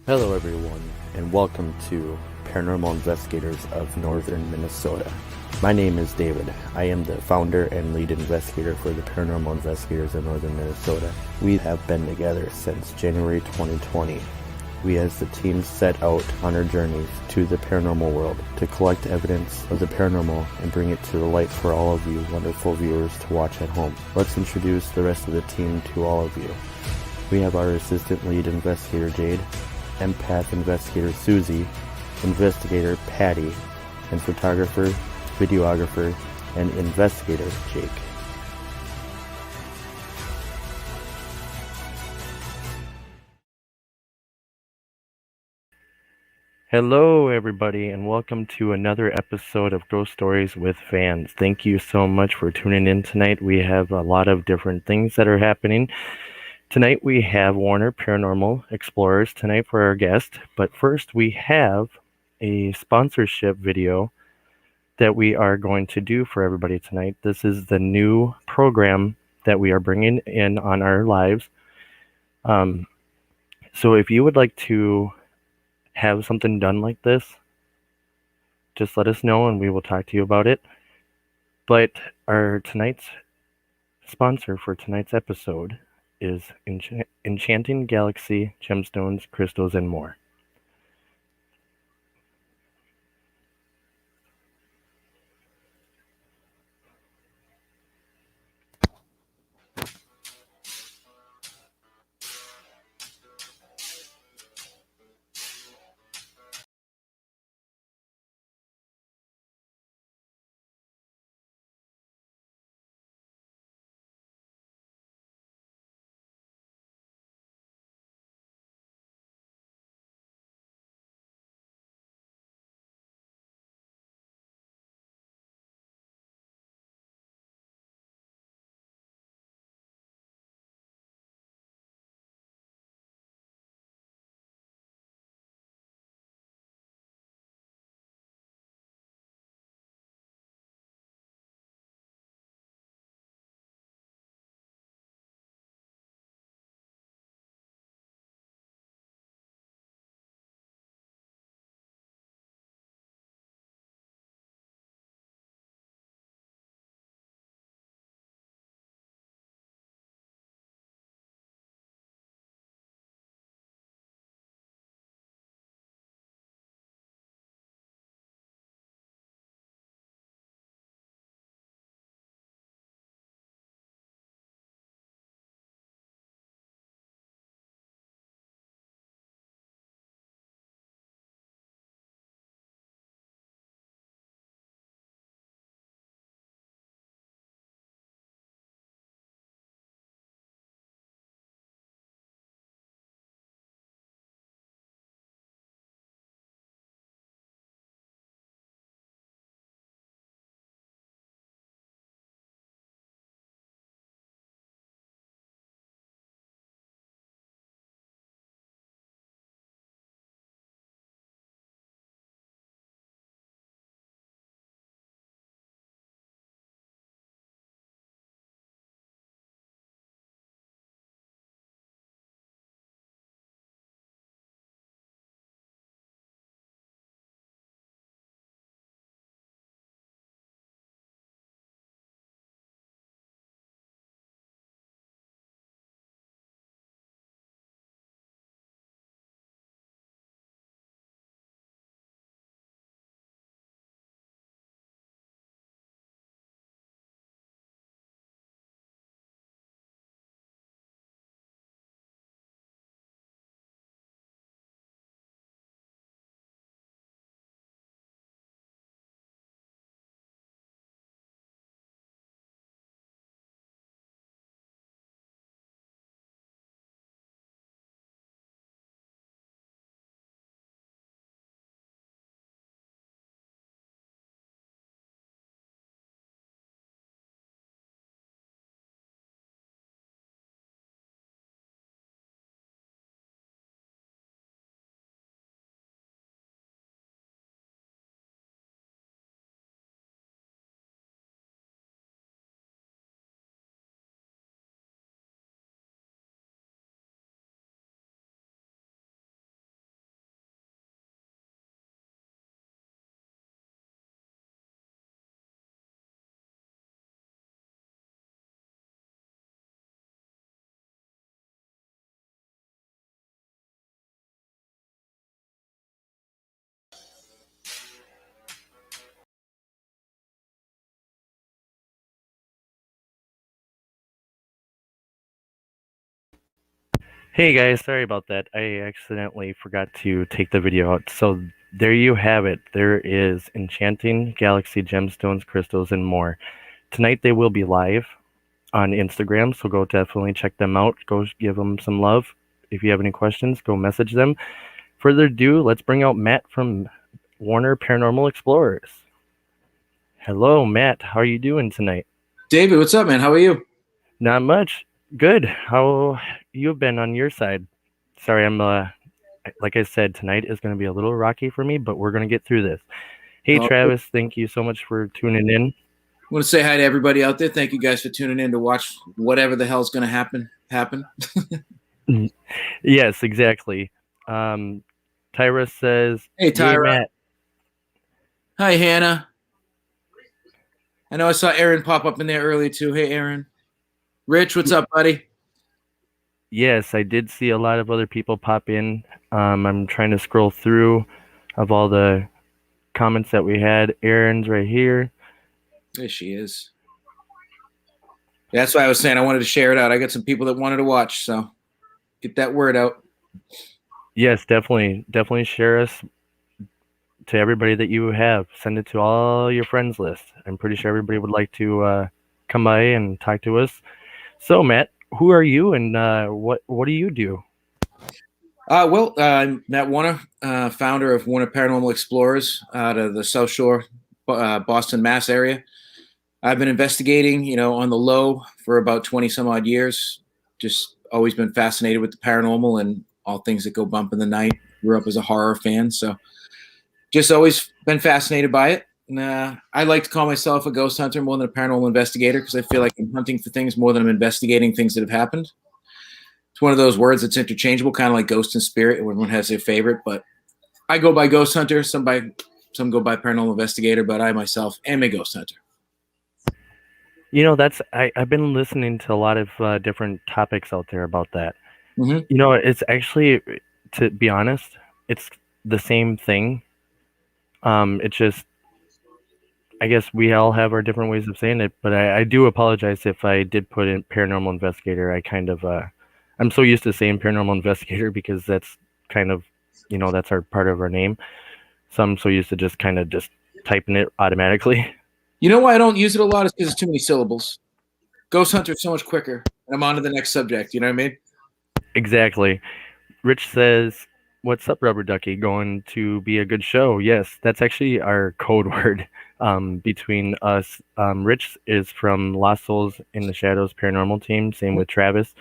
Hello everyone, and welcome to Paranormal Investigators of Northern Minnesota. My name is David. I am the founder and lead investigator for the Paranormal Investigators of Northern Minnesota. We have been together since January 2020. We as the team set out on our journeys to the paranormal world to collect evidence of the paranormal and bring it to the light for all of you wonderful viewers to watch at home. Let's introduce the rest of the team to all of you. We have our assistant lead investigator Jade, empath investigator Susie, investigator Patty, and photographer, videographer, and investigator Jake. Hello everybody, and welcome to another episode of Ghost Stories with Fans. Thank you so much for tuning in tonight. We have a lot of different things that are happening. Tonight we have Warner Paranormal Explorers tonight for our guest, but first we have a sponsorship video that we are going to do for everybody tonight. This is the new program that we are bringing in on our lives. So if you would like to have something done like this, just let us know and we will talk to you about it. But our tonight's sponsor for tonight's episode is Enchanting Galaxy, Gemstones, Crystals, and more. Hey guys, sorry about that. I accidentally forgot to take the video out. So there you have it. There is Enchanting Galaxy Gemstones, Crystals, and more. Tonight they will be live on Instagram, so go definitely check them out. Go give them some love. If you have any questions, go message them. Further ado, let's bring out Matt from Warner Paranormal Explorers. Hello, Matt. How are you doing tonight? David, what's up, man? How are you? Not much. Good. How you been on your side? Sorry, I'm like I said, tonight is going to be a little rocky for me, but we're going to get through this. Hey, I Travis, thank you so much for tuning in. want to say hi to everybody out there. Thank you guys for tuning in to watch whatever the hell's going to happen. Yes, exactly. Um, Tyra says, Hey, "Yay, Tyra. Matt." Hi, Hannah. I know I saw Aaron pop up in there earlier too. Hey, Aaron. Rich, what's up, buddy? Yes, I did see a lot of other people pop in. I'm trying to scroll through of all the comments that we had. Aaron's right here. There she is. That's why I was saying I wanted to share it out. I got some people that wanted to watch, so get that word out. Yes, definitely share us to everybody that you have. Send it to all your friends list. I'm pretty sure everybody would like to come by and talk to us. So, Matt, who are you and what do you do? I'm Matt Warner, founder of Warner Paranormal Explorers out of the South Shore, Boston, Mass area. I've been investigating, on the low for about 20 some odd years. Just always been fascinated with the paranormal and all things that go bump in the night. Grew up as a horror fan, so just always been fascinated by it. And, I like to call myself a ghost hunter more than a paranormal investigator because I feel like I'm hunting for things more than I'm investigating things that have happened. It's one of those words that's interchangeable, kind of like ghost and spirit. Everyone has their favorite, but I go by ghost hunter. Some go by paranormal investigator, but I myself am a ghost hunter. I've been listening to a lot of different topics out there about that. Mm-hmm. It's actually, to be honest, it's the same thing. It's just I guess we all have our different ways of saying it, but I do apologize if I did put in paranormal investigator. I'm so used to saying paranormal investigator because that's kind of, that's our part of our name. So I'm so used to just kind of just typing it automatically. You know why I don't use it a lot is because it's too many syllables. Ghost Hunter is so much quicker. And I'm on to the next subject. You know what I mean? Exactly. Rich says, "What's up, Rubber Ducky? Going to be a good show." Yes, that's actually our code word between us. Rich is from Lost Souls in the Shadows Paranormal Team. Same with Travis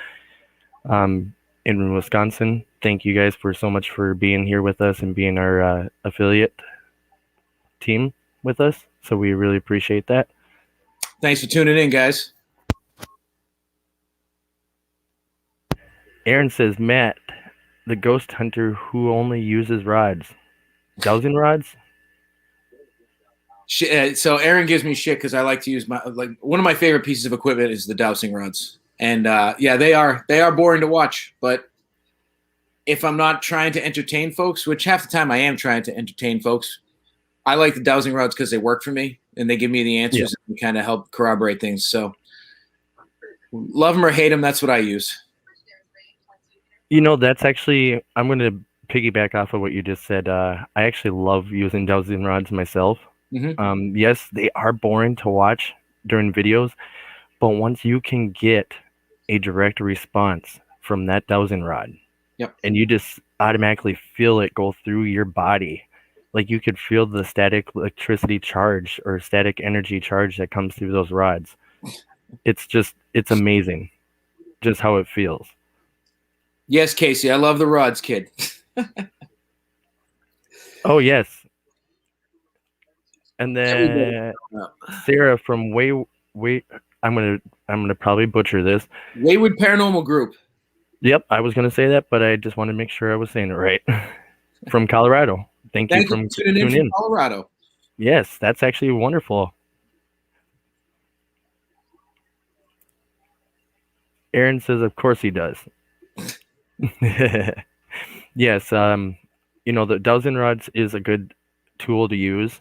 um, in Wisconsin. Thank you guys for so much for being here with us and being our affiliate team with us. So we really appreciate that. Thanks for tuning in, guys. Aaron says, "Matt, the ghost hunter who only uses rods, dowsing rods." So Aaron gives me shit because I like to use one of my favorite pieces of equipment is the dowsing rods, and yeah, they are boring to watch. But if I'm not trying to entertain folks, which half the time I am trying to entertain folks, I like the dowsing rods because they work for me and they give me the Yeah. answers and kind of help corroborate things. So love them or hate them, that's what I use. That's actually, I'm going to piggyback off of what you just said. I actually love using dowsing rods myself. Mm-hmm. Yes, they are boring to watch during videos, but once you can get a direct response from that dowsing rod, Yep. and you just automatically feel it go through your body, like you could feel the static electricity charge or static energy charge that comes through those rods. It's amazing just how it feels. Yes, Casey, I love the rods, kid. Oh, yes. And then Sarah from Way I'm gonna probably butcher this. Wayward Paranormal Group. Yep, I was gonna say that, but I just wanted to make sure I was saying it right. From Colorado. Thank you Thank you from for tuning in tune from in. Colorado. Yes, that's actually wonderful. Aaron says, of course he does. Yes, the dowsing rods is a good tool to use,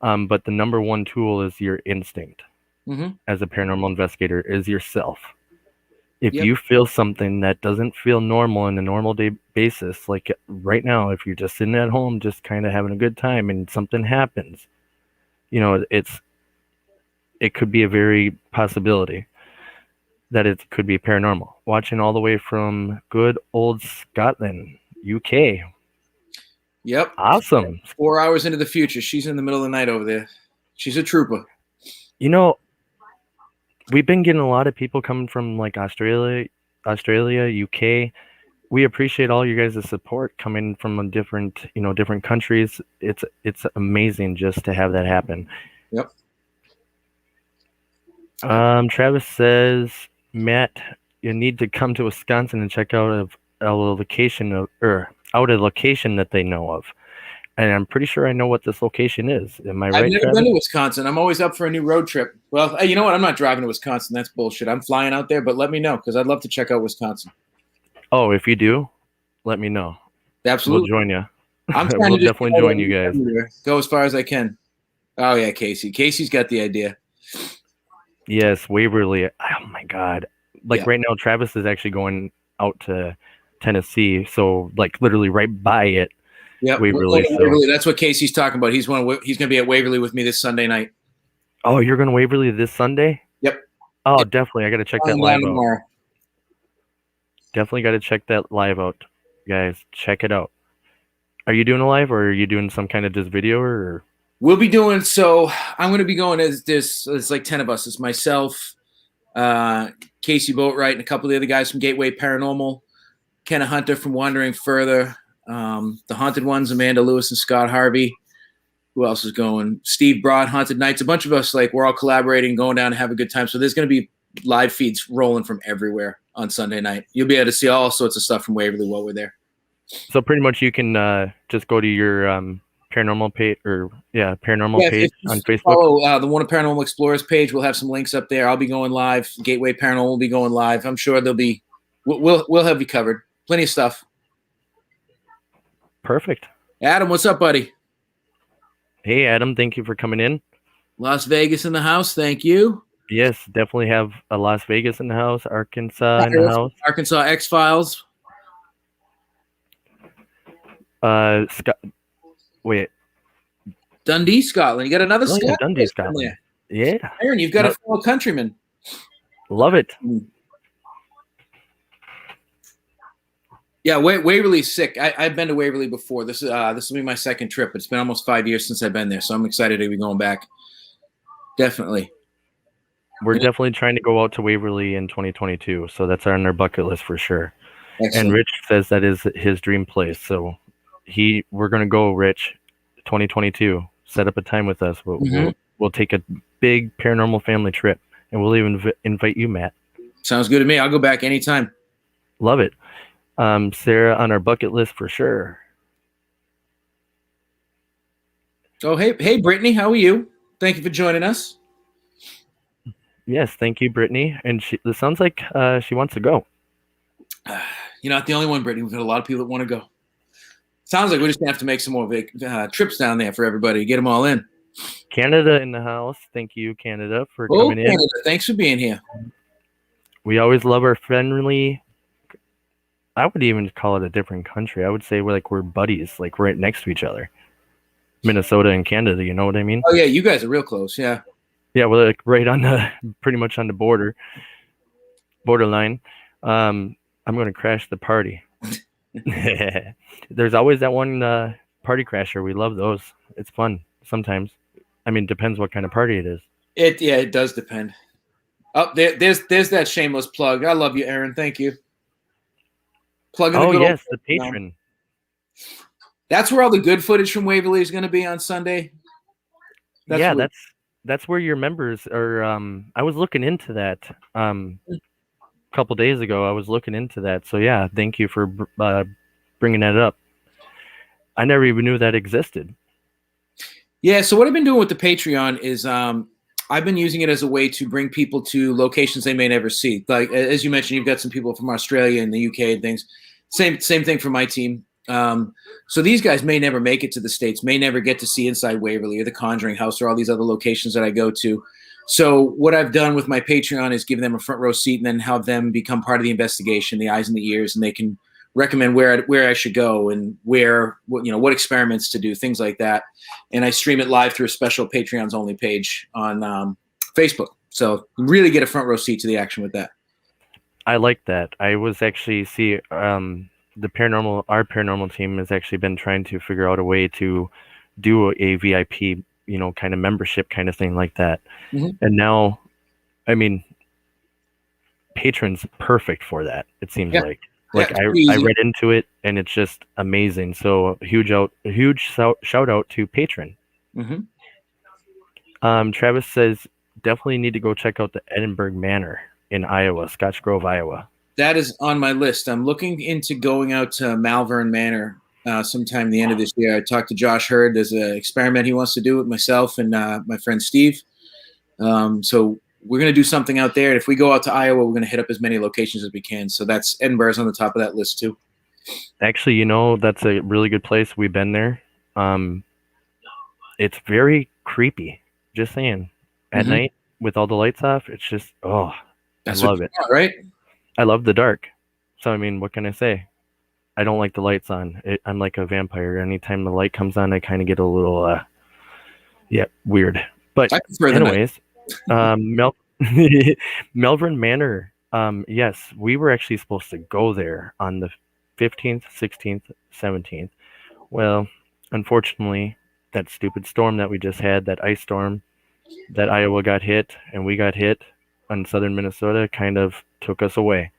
but the number one tool is your instinct Mm-hmm. as a paranormal investigator is yourself. If Yep. you feel something that doesn't feel normal in a normal day basis, like right now, if you're just sitting at home, just kind of having a good time and something happens, it could be a very possibility that it could be paranormal. Watching all the way from good old Scotland, UK. Yep. Awesome. 4 hours into the future. She's in the middle of the night over there. She's a trooper. You know, we've been getting a lot of people coming from like Australia, UK. We appreciate all you guys' support coming from different countries. It's amazing just to have that happen. Yep. Travis says, Matt, you need to come to Wisconsin and check out a location that they know of. And I'm pretty sure I know what this location is. Am I I've right, never Travis? been to Wisconsin. I'm always up for a new road trip. Well, hey, you know what? I'm not driving to Wisconsin. That's bullshit. I'm flying out there, but let me know because I'd love to check out Wisconsin. Oh, if you do, let me know. Absolutely. We'll join you. I'm trying We'll to just definitely join you guys. go as far as I can. Oh yeah, Casey. Casey's got the idea. Yes, Waverly. Oh my God. Like right now, Travis is actually going out to Tennessee. So like literally right by it. Yeah, Waverly. Waverly. That's what Casey's talking about. He's going to be at Waverly with me this Sunday night. Oh, you're going to Waverly this Sunday? Yep. Oh, yep. Definitely. I got to check that live out. Definitely got to check that live out, guys. Check it out. Are you doing a live or are you doing some kind of just video or? We'll be doing, so I'm going to be going as this, it's like 10 of us. It's myself, Casey Boatwright, and a couple of the other guys from Gateway Paranormal, Kenna Hunter from Wandering Further, the Haunted Ones, Amanda Lewis and Scott Harvey. Who else is going? Steve Broad, Haunted Nights. A bunch of us, like, we're all collaborating, going down and have a good time. So there's going to be live feeds rolling from everywhere on Sunday night. You'll be able to see all sorts of stuff from Waverly while we're there. So pretty much you can just go to your paranormal page page on Facebook. Follow the Warner Paranormal Explorers page. We'll have some links up there. I'll be going live. Gateway Paranormal will be going live. I'm sure we'll have you covered. Plenty of stuff. Perfect. Adam, what's up, buddy? Hey, Adam. Thank you for coming in. Las Vegas in the house. Thank you. Yes, definitely have a Las Vegas in the house, Arkansas in the house. Arkansas X-Files. Dundee, Scotland. You got another Scotland? Yeah, Dundee, Scotland. Yeah. Aaron, you've got a fellow countryman. Love it. Yeah, Waverly's sick. I've been to Waverly before. This will be my second trip. It's been almost 5 years since I've been there, so I'm excited to be going back. Definitely. We're definitely trying to go out to Waverly in 2022, so that's on our bucket list for sure. Excellent. And Rich says that is his dream place, so we're going to go, Rich, 2022. Set up a time with us. We'll take a big paranormal family trip, and we'll even invite you, Matt. Sounds good to me. I'll go back anytime. Love it. Sarah on our bucket list for sure. Oh, hey, Brittany, how are you? Thank you for joining us. Yes, thank you, Brittany. And it sounds like she wants to go. You're not the only one, Brittany. We've got a lot of people that want to go. Sounds like we're just going to have to make some more trips down there for everybody to get them all in. Canada in the house. Thank you, Canada, for coming in. Thanks for being here. We always love our friendly. I would even call it a different country. I would say we're buddies, like right next to each other. Minnesota and Canada, you know what I mean? Oh yeah, you guys are real close. Yeah. Yeah, we're like right on pretty much on the borderline. I'm going to crash the party. There's always that one party crasher. We love those. It's fun sometimes. I mean, depends what kind of party it is. It does depend. Oh, there's that shameless plug. I love you, Aaron. Thank you. The patron. That's where all the good footage from Waverly is going to be on Sunday. That's where your members are. I was looking into that a couple days ago. I was looking into that. So yeah, thank you for bringing that up. I never even knew that existed. Yeah. So what I've been doing with the Patreon is I've been using it as a way to bring people to locations they may never see. Like, as you mentioned, you've got some people from Australia and the UK and things. Same thing for my team. So these guys may never make it to the States, may never get to see inside Waverly or the Conjuring House or all these other locations that I go to. So what I've done with my Patreon is give them a front row seat and then have them become part of the investigation, the eyes and the ears, and they can recommend where I should go and what experiments to do, things like that. And I stream it live through a special Patreons only page on Facebook. So you really get a front row seat to the action with that. I like that. I was actually our paranormal team has actually been trying to figure out a way to do a VIP, kind of membership kind of thing like that. Mhm. And now, I mean, Patron's perfect for that. It seems Yeah. like. Yeah, Like it's I pretty easy. read into it and it's just amazing. So a huge shout out to Patron. Mhm. Travis says definitely need to go check out the Edinburgh Manor in Iowa, Scotch Grove, Iowa. That is on my list. I'm looking into going out to Malvern Manor sometime the end of this year. I talked to Josh Hurd. There's an experiment he wants to do with myself and my friend Steve. So we're going to do something out there. And if we go out to Iowa, we're going to hit up as many locations as we can. So that's Edinburgh's on the top of that list too. Actually, that's a really good place. We've been there. It's very creepy. Just saying. At night with all the lights off, it's just That's I love it. Want, right? I love the dark. So I mean, what can I say? I don't like the lights on. I'm like a vampire. Anytime the light comes on, I kind of get a little weird. But I prefer the anyways, Melbourne Manor. Yes, we were actually supposed to go there on the 15th, 16th, 17th. Well, unfortunately, that stupid storm that we just had, that ice storm, that Iowa got hit and we got hit on southern Minnesota, kind of took us away.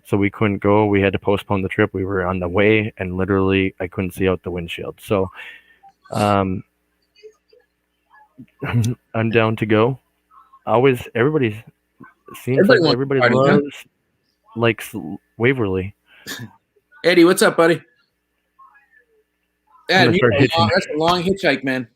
So we couldn't go. We had to postpone the trip. We were on the way, and literally, I couldn't see out the windshield. So, I'm down to go. Everybody seems like everybody likes Waverly. Eddie, what's up, buddy? Yeah, That's a long hitchhike, man.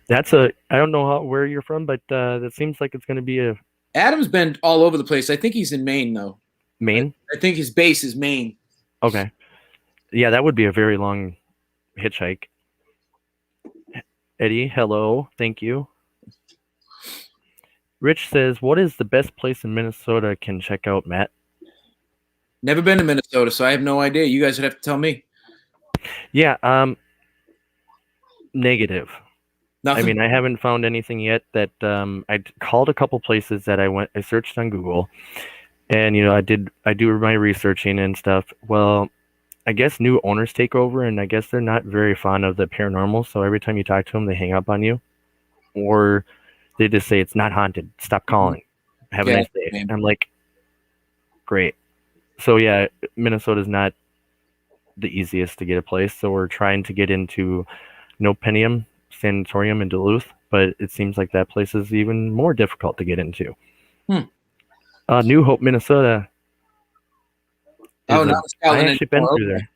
I don't know where you're from, but that seems like it's going to be a. Adam's been all over the place. I think he's in Maine, though. Maine? I think his base is Maine. Okay. Yeah, that would be a very long hitchhike. Eddie, hello. Thank you. Rich says, what is the best place in Minnesota can check out, Matt? Never been to Minnesota, so I have no idea. You guys would have to tell me. Yeah, negative. Nothing? I mean, I haven't found anything yet that I called a couple places that I searched on Google, and I do my researching and stuff. Well, I guess new owners take over, and I guess they're not very fond of the paranormal. So every time you talk to them, they hang up on you, or they just say it's not haunted. Stop calling. Have a nice day. And I'm like, great. So yeah, Minnesota's not the easiest to get a place. So we're trying to get into No Penium Sanatorium in Duluth, but it seems like that place is even more difficult to get into. New Hope, Minnesota. I actually been through there.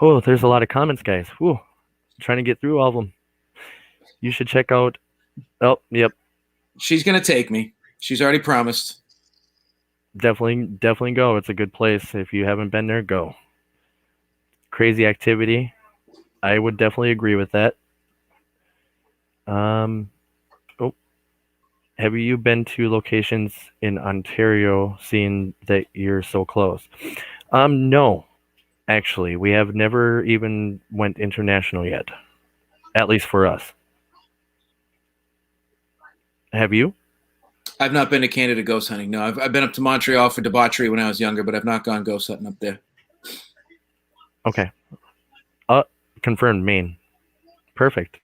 Oh, there's a lot of comments, guys. Whew. Trying to get through all of them. You should check out. Oh, yep. She's gonna take me. She's already promised. Definitely go. It's a good place. If you haven't been there, go. Crazy activity. I would definitely agree with that. Have you been to locations in Ontario, seeing that you're so close? No, actually, we have never even went international yet, at least for us. Have you? I've not been to Canada ghost hunting. No, I've been up to Montreal for debauchery when I was younger, but I've not gone ghost hunting up there. Okay. Confirmed, Maine. Perfect.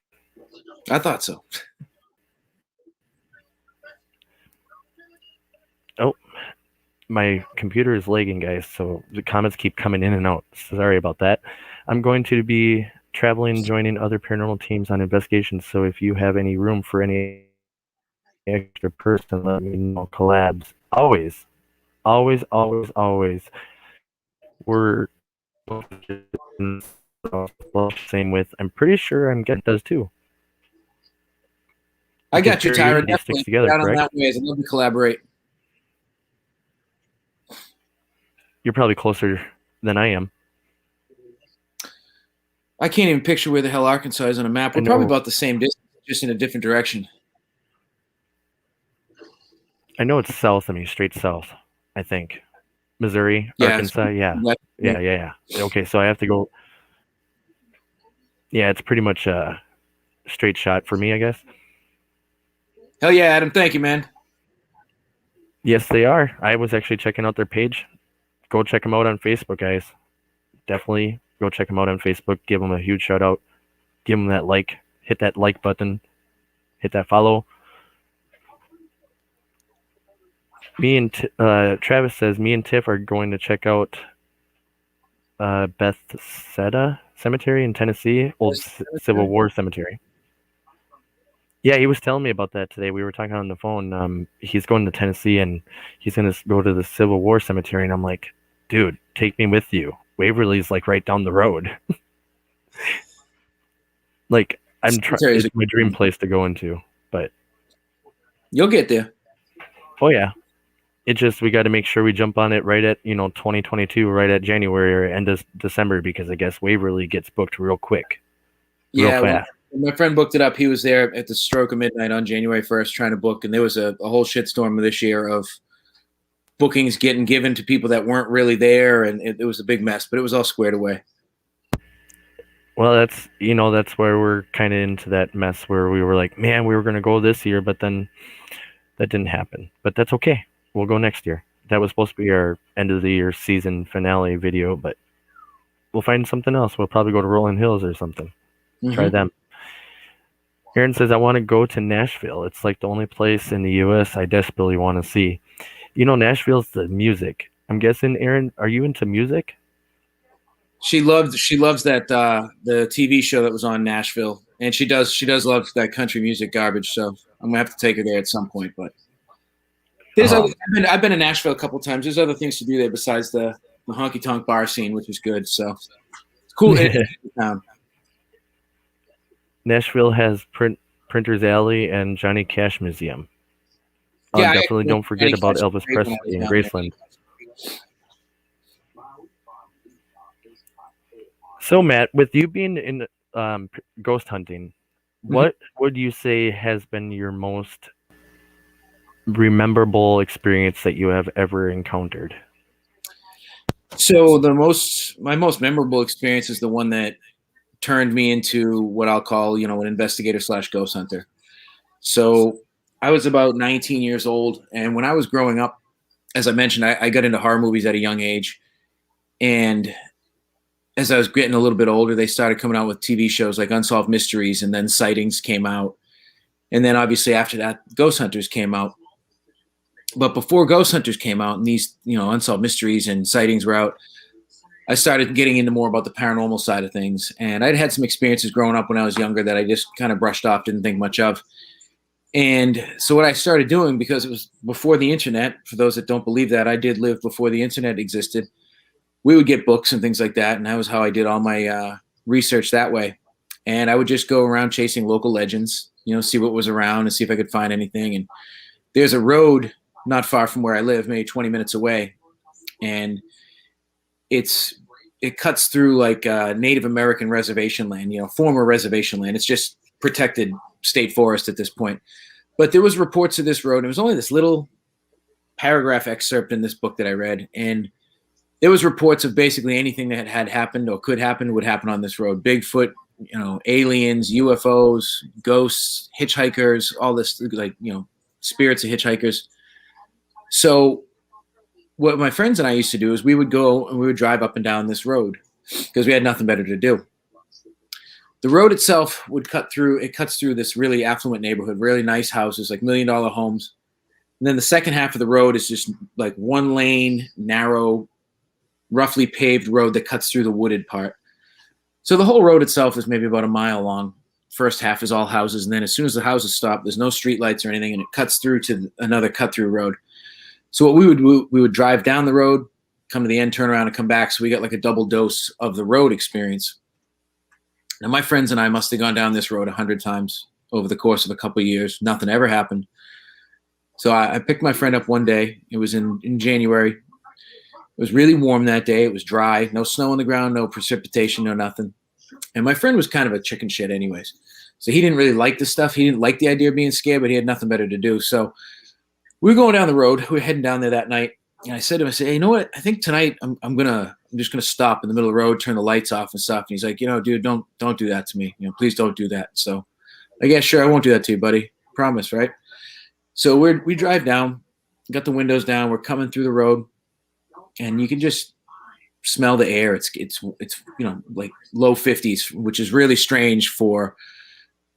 I thought so. Oh, my computer is lagging, guys, so the comments keep coming in and out. Sorry about that. I'm going to be traveling, joining other paranormal teams on investigations, so if you have any room for any extra person, let me know. Collabs. Always. We're same with, I'm pretty sure I'm getting does too. I got you, Tyra. Definitely together, down on that way. I'd love to collaborate. You're probably closer than I am. I can't even picture where the hell Arkansas is on a map. We're probably about the same distance. just in a different direction. I know it's south. I mean, straight south. I think Missouri, Yeah. Arkansas. Yeah. Okay, so I have to go. Yeah, it's pretty much a straight shot for me, I guess. Hell yeah, Adam. Thank you, man. Yes, they are. I was actually checking out their page. Go check them out on Facebook, guys. Definitely go check them out on Facebook. Give them a huge shout out. Give them that like. Hit that like button. Hit that follow. Me and Travis says me and Tiff are going to check out Bethesda Cemetery in Tennessee, old Civil War cemetery. Yeah, he was telling me about that today. We were talking on the phone. He's going to Tennessee and he's going to go to the Civil War cemetery, and I'm like, dude, take me with you. Waverly's like right down the road. Like it's my dream place to go into, but you'll get there. Oh yeah. It just, we got to make sure we jump on it right at, 2022, right at January or end of December, because I guess Waverly gets booked real quick. Real fast. When my friend booked it up, he was there at the stroke of midnight on January 1st trying to book, and there was a whole shitstorm this year of bookings getting given to people that weren't really there, and it was a big mess, but it was all squared away. Well, that's where we're kind of into that mess where we were like, man, we were going to go this year, but then that didn't happen. But that's okay. We'll go next year. That was supposed to be our end of the year season finale video, but we'll find something else. We'll probably go to Rolling Hills or something. Mm-hmm. Try them. Aaron says, I want to go to Nashville. It's like the only place in the U.S. I desperately want to see. Nashville's the music. I'm guessing, Aaron, are you into music? She loves that the TV show that was on Nashville, and she does love that country music garbage. So I'm gonna have to take her there at some point. But I've been to Nashville a couple of times. There's other things to do there besides the honky tonk bar scene, which is good. So it's cool. Nashville has Printer's Alley and Johnny Cash Museum. Yeah, definitely don't forget about Elvis Presley in Graceland. So, Matt, with you being in ghost hunting, what would you say has been your most memorable experience that you have ever encountered? So my most memorable experience is the one that turned me into what I'll call, an investigator / ghost hunter. So I was about 19 years old, and when I was growing up, as I mentioned, I got into horror movies at a young age, and as I was getting a little bit older, they started coming out with TV shows like Unsolved Mysteries, and then Sightings came out. And then obviously after that, Ghost Hunters came out. But before Ghost Hunters came out and these, Unsolved Mysteries and Sightings were out, I started getting into more about the paranormal side of things. And I'd had some experiences growing up when I was younger that I just kind of brushed off, didn't think much of. And so what I started doing, because it was before the internet, for those that don't believe that, I did live before the internet existed. We would get books and things like that, and that was how I did all my research that way. And I would just go around chasing local legends, see what was around and see if I could find anything. And there's a road not far from where I live, maybe 20 minutes away, and it cuts through like Native American reservation land, former reservation land. It's just protected state forest at this point. But there was reports of this road, and it was only this little paragraph excerpt in this book that I read, and there was reports of basically anything that had happened or could happen would happen on this road. Bigfoot, aliens, UFOs, ghosts, hitchhikers, all this, spirits of hitchhikers. So what my friends and I used to do is we would go and we would drive up and down this road because we had nothing better to do. The road itself cuts through this really affluent neighborhood, really nice houses, like $1 million homes. And then the second half of the road is just like one lane, narrow, roughly paved road that cuts through the wooded part. So the whole road itself is maybe about a mile long. First half is all houses, and then as soon as the houses stop, there's no street lights or anything, and it cuts through to another cut-through road. So what we would do, we would drive down the road, come to the end, turn around, and come back. So we got like a double dose of the road experience. Now my friends and I must have gone down this road 100 times over the course of a couple of years. Nothing ever happened. So I picked my friend up one day. It was in January. It was really warm that day. It was dry, no snow on the ground, no precipitation, no nothing. And my friend was kind of a chicken shit anyways. So he didn't really like the stuff. He didn't like the idea of being scared, but he had nothing better to do. So we were going down the road. We were heading down there that night. And I said to him, I said, hey, you know what? I think tonight I'm just gonna stop in the middle of the road, turn the lights off and stuff. And he's like, dude, don't do that to me. Please don't do that. So I guess sure, I won't do that to you, buddy. Promise, right? So we drive down, got the windows down, we're coming through the road, and you can just smell the air. It's like low 50s, which is really strange for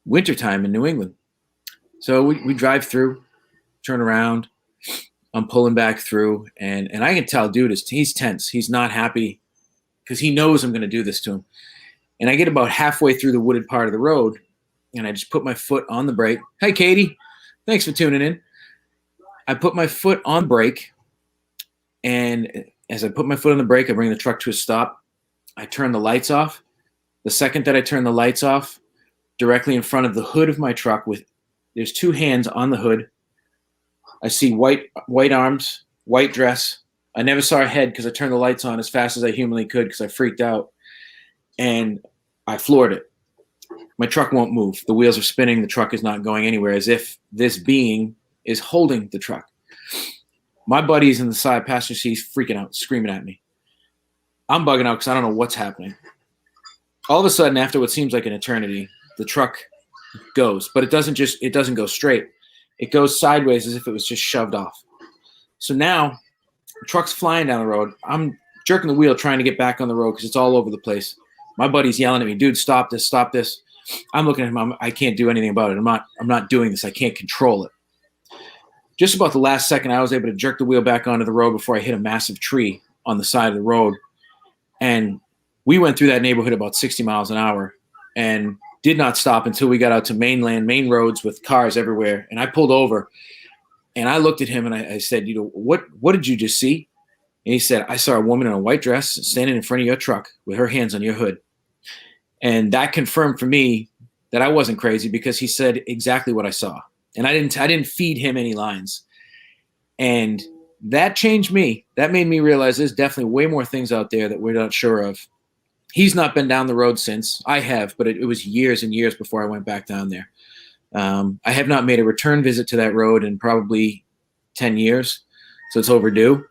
wintertime in New England. So we drive through, turn around. I'm pulling back through, and I can tell, dude, he's tense. He's not happy because he knows I'm going to do this to him. And I get about halfway through the wooded part of the road, and I just put my foot on the brake. Hi, Katie. Thanks for tuning in. I put my foot on brake, and as I put my foot on the brake, I bring the truck to a stop. I turn the lights off. The second that I turn the lights off, directly in front of the hood of my truck, there's two hands on the hood. I see white arms, white dress. I never saw a head because I turned the lights on as fast as I humanly could because I freaked out. And I floored it. My truck won't move. The wheels are spinning. The truck is not going anywhere, as if this being is holding the truck. My buddy's in the side passenger seat, freaking out, screaming at me. I'm bugging out because I don't know what's happening. All of a sudden, after what seems like an eternity, the truck goes, but it doesn't go straight. It goes sideways as if it was just shoved off. So now the truck's flying down the road. I'm jerking the wheel trying to get back on the road because it's all over the place. My buddy's yelling at me, dude, stop this, stop this. I'm looking at him. I can't do anything about it. I'm not doing this. I can't control it. Just about the last second, I was able to jerk the wheel back onto the road before I hit a massive tree on the side of the road. And we went through that neighborhood about 60 miles an hour and did not stop until we got out to main roads with cars everywhere. And I pulled over and I looked at him and I said, what did you just see? And he said, I saw a woman in a white dress standing in front of your truck with her hands on your hood. And that confirmed for me that I wasn't crazy because he said exactly what I saw. And I didn't feed him any lines. And that changed me. That made me realize there's definitely way more things out there that we're not sure of. He's not been down the road since. I have, but it was years and years before I went back down there. I have not made a return visit to that road in probably 10 years, so it's overdue.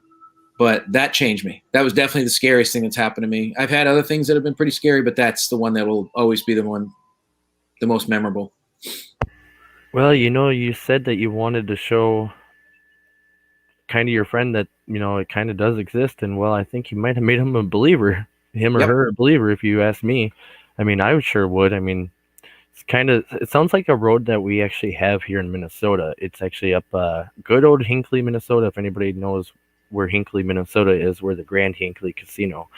But that changed me. That was definitely the scariest thing that's happened to me. I've had other things that have been pretty scary, but that's the one that will always be the most memorable. Well, you said that you wanted to show kind of your friend that, it kind of does exist. And, well, I think you might have made him a believer. Him or her a believer, if you ask me. I mean, I sure would. I mean, it sounds like a road that we actually have here in Minnesota. It's actually up good old Hinckley, Minnesota. If anybody knows where Hinckley, Minnesota is, where the Grand Hinckley Casino.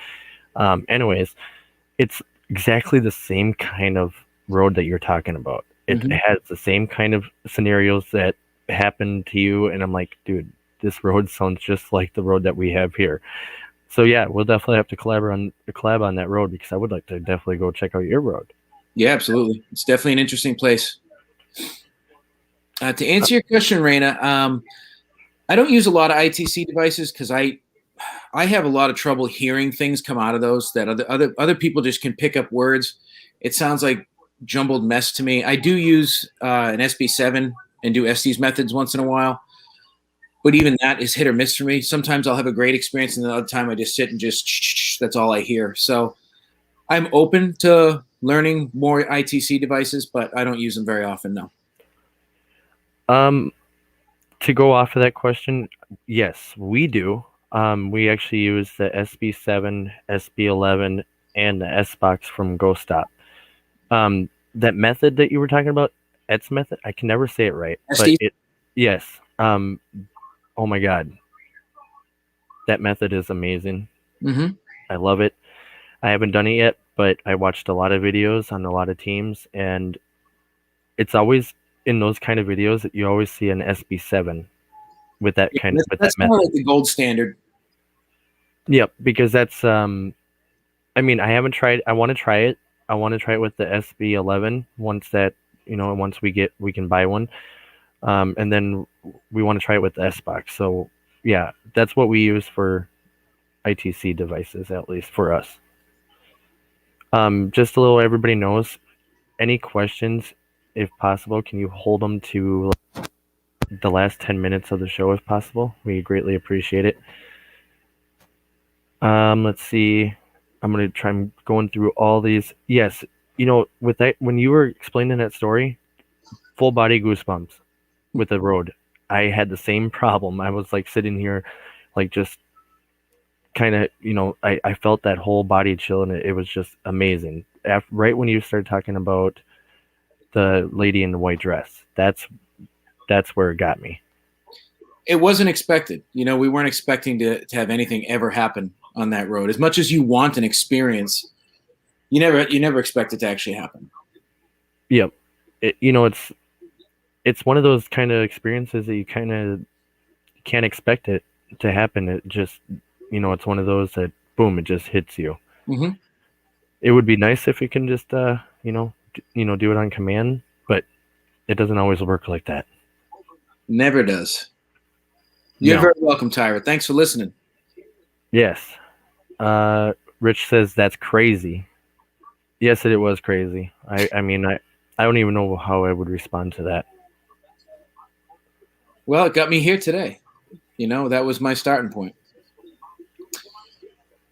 Anyways, it's exactly the same kind of road that you're talking about. It has the same kind of scenarios that happened to you. And I'm like, dude, this road sounds just like the road that we have here. So yeah, we'll definitely have to collab on that road because I would like to definitely go check out your road. Yeah, absolutely. It's definitely an interesting place. To answer your question, Raina, I don't use a lot of ITC devices because I have a lot of trouble hearing things come out of those that other people just can pick up words. It sounds like jumbled mess to me. I do use an SB7 and do Estes methods once in a while. But even that is hit or miss for me. Sometimes I'll have a great experience, and the other time I just sit and just that's all I hear. So I'm open to learning more ITC devices, but I don't use them very often, no. To go off of that question, yes, we do. We actually use the SB7, SB11, and the S-Box from GoStop. That method that you were talking about, Ed's method, I can never say it right. Estes? But yes. Oh my God. That method is amazing. Mm-hmm. I love it. I haven't done it yet, but I watched a lot of videos on a lot of teams, and it's always in those kind of videos that you always see an SB7 with that kind of that's that more method. like the gold standard. Yep, because that's I mean, I haven't tried. I want to try it. I want to try it with the SB11 once we can buy one. And then we want to try it with the S-Box. So yeah, that's what we use for ITC devices, at least for us. Just a little, everybody knows, any questions, if possible, can you hold them to the last 10 minutes of the show if possible? We greatly appreciate it. Let's see. I'm going to try going through all these. Yes, with that, when you were explaining that story, full body goosebumps with the road. I had the same problem. I was like sitting here, like just kind of, I felt that whole body chill, and it was just amazing. Right when you started talking about the lady in the white dress, that's where it got me. It wasn't expected. We weren't expecting to have anything ever happen on that road. As much as you want an experience, you never expect it to actually happen. Yep. It's one of those kind of experiences that you kind of can't expect it to happen. It just, it's one of those that boom, it just hits you. Mm-hmm. It would be nice if you can just, do it on command, but it doesn't always work like that. Never does. You're very welcome, Tyra. Thanks for listening. Yes. Rich says that's crazy. Yes, it was crazy. I mean, I don't even know how I would respond to that. Well, it got me here today. That was my starting point.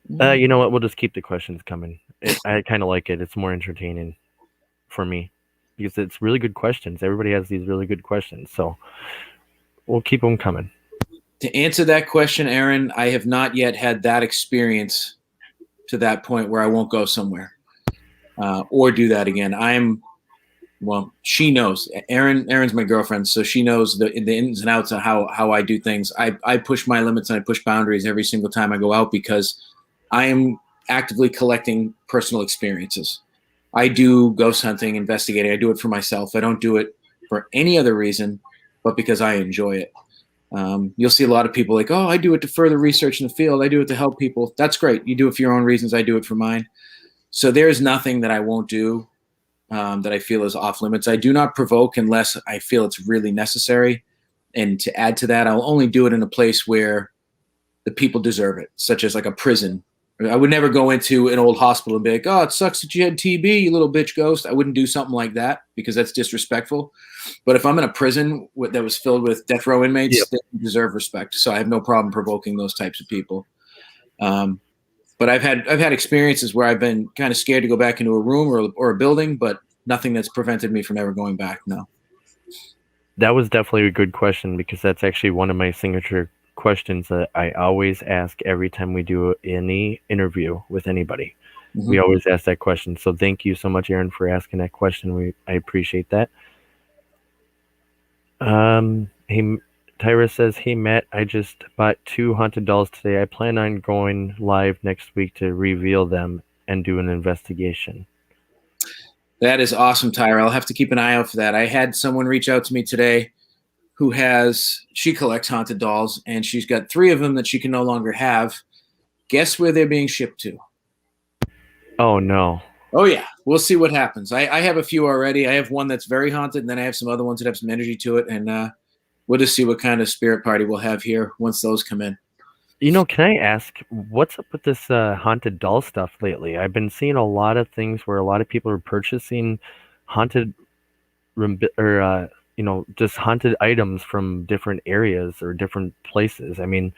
You know what? We'll just keep the questions coming. I kind of like it. It's more entertaining for me because it's really good questions. Everybody has these really good questions, so we'll keep them coming. To answer that question, Aaron, I have not yet had that experience to that point where I won't go somewhere or do that again. She knows. Erin's my girlfriend, so she knows the ins and outs of how I do things. I push my limits and I push boundaries every single time I go out because I am actively collecting personal experiences. I do ghost hunting, investigating. I do it for myself. I don't do it for any other reason, but because I enjoy it. You'll see a lot of people like, oh, I do it to further research in the field. I do it to help people. That's great. You do it for your own reasons. I do it for mine. So there's nothing that I won't do that I feel is off limits. I do not provoke unless I feel it's really necessary. And to add to that, I'll only do it in a place where the people deserve it, such as like a prison. I would never go into an old hospital and be like, oh, it sucks that you had TB, you little bitch ghost. I wouldn't do something like that because that's disrespectful. But if I'm in a prison that was filled with death row inmates, yep, they deserve respect. So I have no problem provoking those types of people. But I've had experiences where I've been kind of scared to go back into a room or a building, but nothing that's prevented me from ever going back. No. That was definitely a good question because that's actually one of my signature questions that I always ask every time we do any interview with anybody. Mm-hmm. We always ask that question. So thank you so much, Aaron, for asking that question. I appreciate that. Tyra says, hey, Matt, I just bought 2 haunted dolls today. I plan on going live next week to reveal them and do an investigation. That is awesome, Tyra. I'll have to keep an eye out for that. I had someone reach out to me today she collects haunted dolls, and she's got 3 of them that she can no longer have. Guess where they're being shipped to? Oh, no. Oh, yeah. We'll see what happens. I have a few already. I have one that's very haunted, and then I have some other ones that have some energy to it, and we'll just see what kind of spirit party we'll have here once those come in. Can I ask, what's up with this haunted doll stuff lately? I've been seeing a lot of things where a lot of people are purchasing haunted just haunted items from different areas or different places. I mean,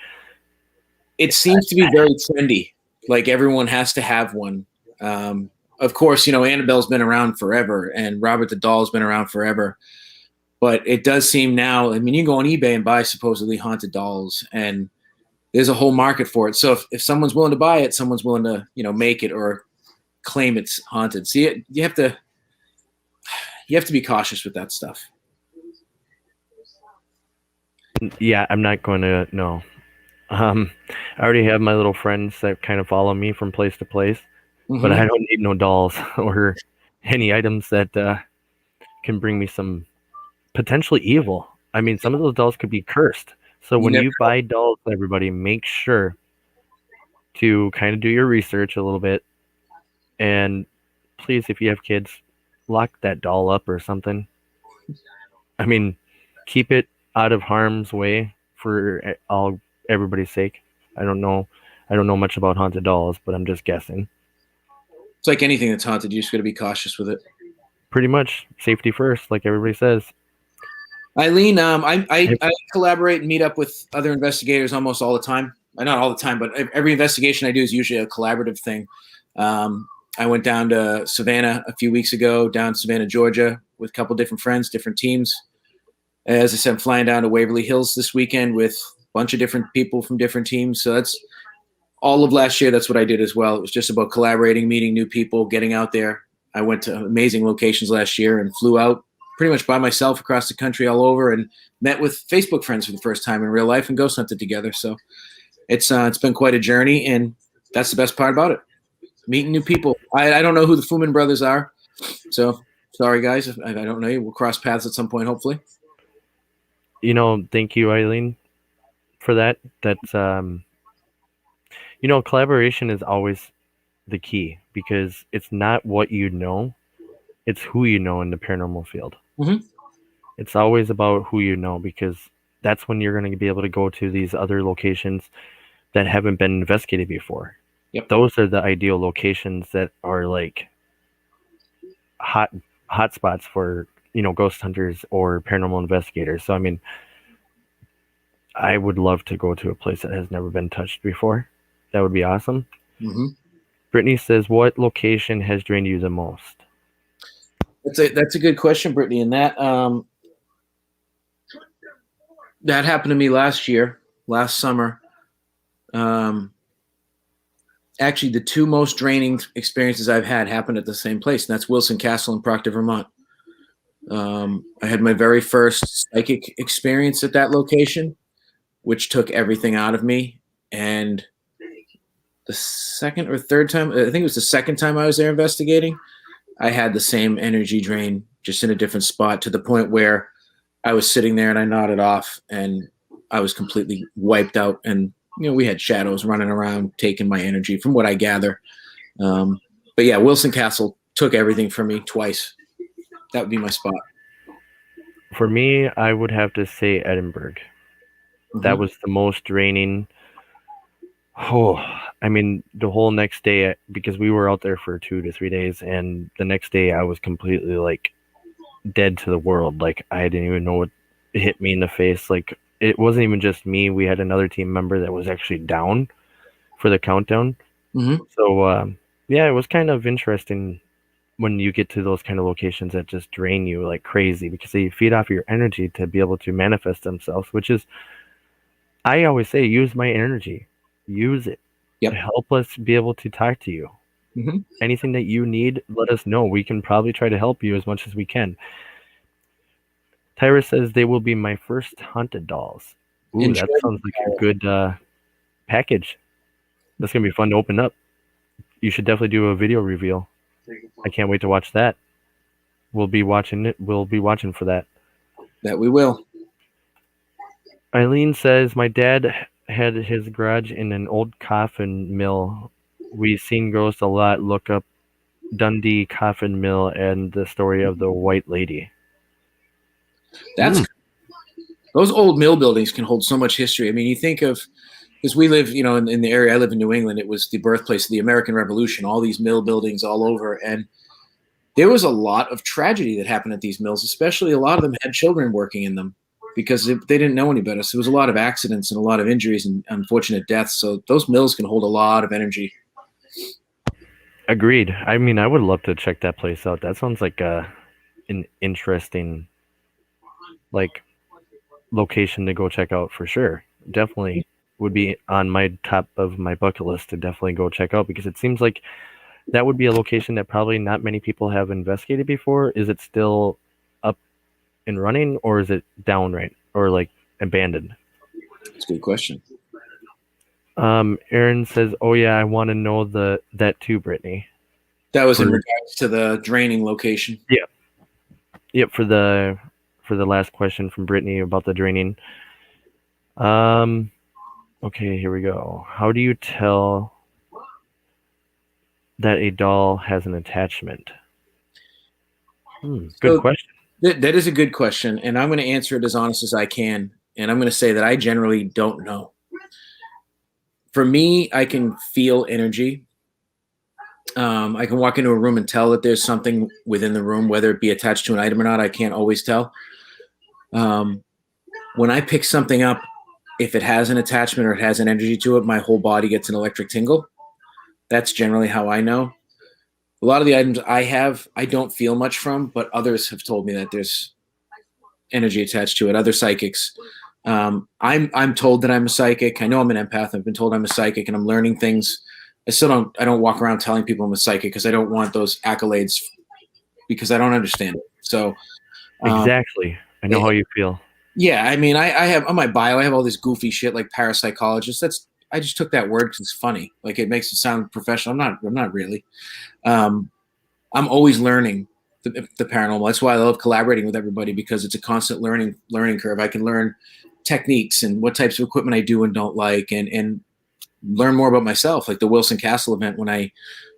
it seems to be very trendy. Like everyone has to have one. Of course, Annabelle's been around forever and Robert the Doll's been around forever. But it does seem now, I mean, you can go on eBay and buy supposedly haunted dolls and there's a whole market for it. So if someone's willing to buy it, someone's willing to, make it or claim it's haunted. See, you have to be cautious with that stuff. Yeah, I'm not going to, no. I already have my little friends that kind of follow me from place to place, mm-hmm, but I don't need no dolls or any items that can bring me some potentially evil. I mean, some of those dolls could be cursed. So when you buy dolls, everybody, make sure to kind of do your research a little bit. And please, if you have kids, lock that doll up or something. I mean, keep it out of harm's way for everybody's sake. I don't know much about haunted dolls, but I'm just guessing. It's like anything that's haunted. You just got to be cautious with it. Pretty much safety first, like everybody says. Eileen, I collaborate and meet up with other investigators almost all the time. Not all the time, but every investigation I do is usually a collaborative thing. I went down to Savannah a few weeks ago, down to Savannah, Georgia, with a couple different friends, different teams. As I said, I'm flying down to Waverly Hills this weekend with a bunch of different people from different teams. So that's all of last year. That's what I did as well. It was just about collaborating, meeting new people, getting out there. I went to amazing locations last year and flew out pretty much by myself across the country all over and met with Facebook friends for the first time in real life and ghost hunted together. So it's been quite a journey, and that's the best part about it. Meeting new people. I don't know who the Fuman brothers are, so sorry guys if I don't know you. We'll cross paths at some point, hopefully. Thank you, Eileen, for that. That's collaboration is always the key, because it's not what you know, it's who you know in the paranormal field. Mm-hmm. It's always about who you know, because that's when you're going to be able to go to these other locations that haven't been investigated before. Yep. Those are the ideal locations that are like hot spots for ghost hunters or paranormal investigators. So I mean, I would love to go to a place that has never been touched before. That would be awesome. Mm-hmm. Brittany says, what location has drained you the most? That's a good question, Brittany. And that happened to me last summer. Actually, the two most draining experiences I've had happened at the same place, and that's Wilson Castle in Proctor, Vermont. I had my very first psychic experience at that location, which took everything out of me. And the second or third time, I think it was the second time I was there investigating, I had the same energy drain, just in a different spot, to the point where I was sitting there and I nodded off and I was completely wiped out. And, we had shadows running around, taking my energy from what I gather. But yeah, Wilson Castle took everything from me twice. That would be my spot. For me, I would have to say Edinburgh. Mm-hmm. That was the most draining. Oh, I mean, the whole next day, because we were out there for 2 to 3 days, and the next day I was completely like dead to the world. Like, I didn't even know what hit me in the face. Like, it wasn't even just me. We had another team member that was actually down for the countdown. Mm-hmm. So, yeah, it was kind of interesting when you get to those kind of locations that just drain you like crazy, because they feed off your energy to be able to manifest themselves, which is, I always say, use my energy. Use it. Yep. To help us be able to talk to you. Mm-hmm. Anything that you need, let us know. We can probably try to help you as much as we can. Tyra says they will be my first haunted dolls. Ooh, that sounds like a good package. That's going to be fun to open up. You should definitely do a video reveal. I can't wait to watch that. We'll be watching it. We'll be watching for that. That we will. Eileen says, my dad had his garage in an old coffin mill. We've seen ghosts a lot. Look up Dundee Coffin Mill and the story of the White Lady. Those old mill buildings can hold so much history. I mean, you think of, because we live, in the area I live in, New England. It was the birthplace of the American Revolution. All these mill buildings all over, and there was a lot of tragedy that happened at these mills. Especially, a lot of them had children working in them, because they didn't know any better. So there was a lot of accidents and a lot of injuries and unfortunate deaths. So those mills can hold a lot of energy. Agreed. I mean, I would love to check that place out. That sounds like an interesting, location to go check out for sure. Definitely would be on my top of my bucket list to definitely go check out, because it seems like that would be a location that probably not many people have investigated before. Is it still up and running, or is it down or abandoned? That's a good question. Aaron says, oh yeah, I want to know that too, Brittany. That was in regards to the draining location. Yeah. Yep, for the last question from Brittany about the draining. Okay, here we go. How do you tell that a doll has an attachment? Good question. That is a good question, and I'm going to answer it as honest as I can, and I'm going to say that I generally don't know. For me, I can feel energy, I can walk into a room and tell that there's something within the room, whether it be attached to an item or not. I can't always tell. Um, when I pick something up, if it has an attachment or it has an energy to it, my whole body gets an electric tingle. That's generally how I know. A lot of the items I have, I don't feel much from, but others have told me that there's energy attached to it. Other psychics. I'm told that I'm a psychic. I know I'm an empath. I've been told I'm a psychic, and I'm learning things. I don't walk around telling people I'm a psychic because I don't want those accolades because I don't understand it. So Exactly. I know how you feel. yeah, I mean, I have on my bio, I have all this goofy shit like parapsychologist. I just took that word because it's funny. Like it makes it sound professional. I'm not really. Um, I'm always learning the paranormal. That's why I love collaborating with everybody because it's a constant learning curve. I can learn techniques and what types of equipment I do and don't like, and learn more about myself. Like the Wilson Castle event, when I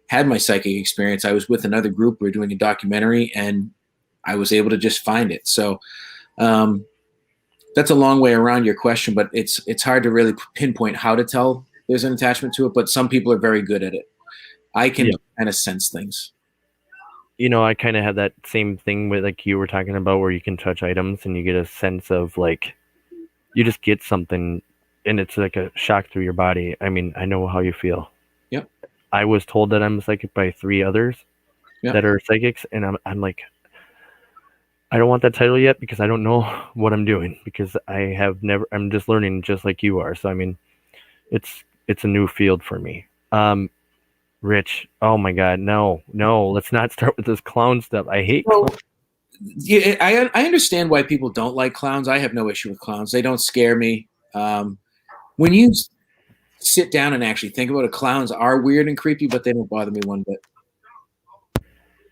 had my psychic experience, I was with another group. We were doing a documentary, and I was able to just find it. So um, that's a long way around your question, but it's hard to really pinpoint how to tell there's an attachment to it. But some people are very good at it. I can kind of sense things. I kind of have that same thing with like you were talking about where you can touch items and you get a sense of like you just get something and it's like a shock through your body. I mean, I know how you feel. Yep. I was told that I'm a psychic by 3 others that are psychics, and I'm like, I don't want that title yet because I don't know what I'm doing because I'm just learning just like you are. So I mean, it's a new field for me. Rich, oh my God, no, let's not start with this clown stuff. I hate clowns. Yeah, I understand why people don't like clowns. I have no issue with clowns. They don't scare me. When you sit down and actually think about it, clowns are weird and creepy, but they don't bother me one bit.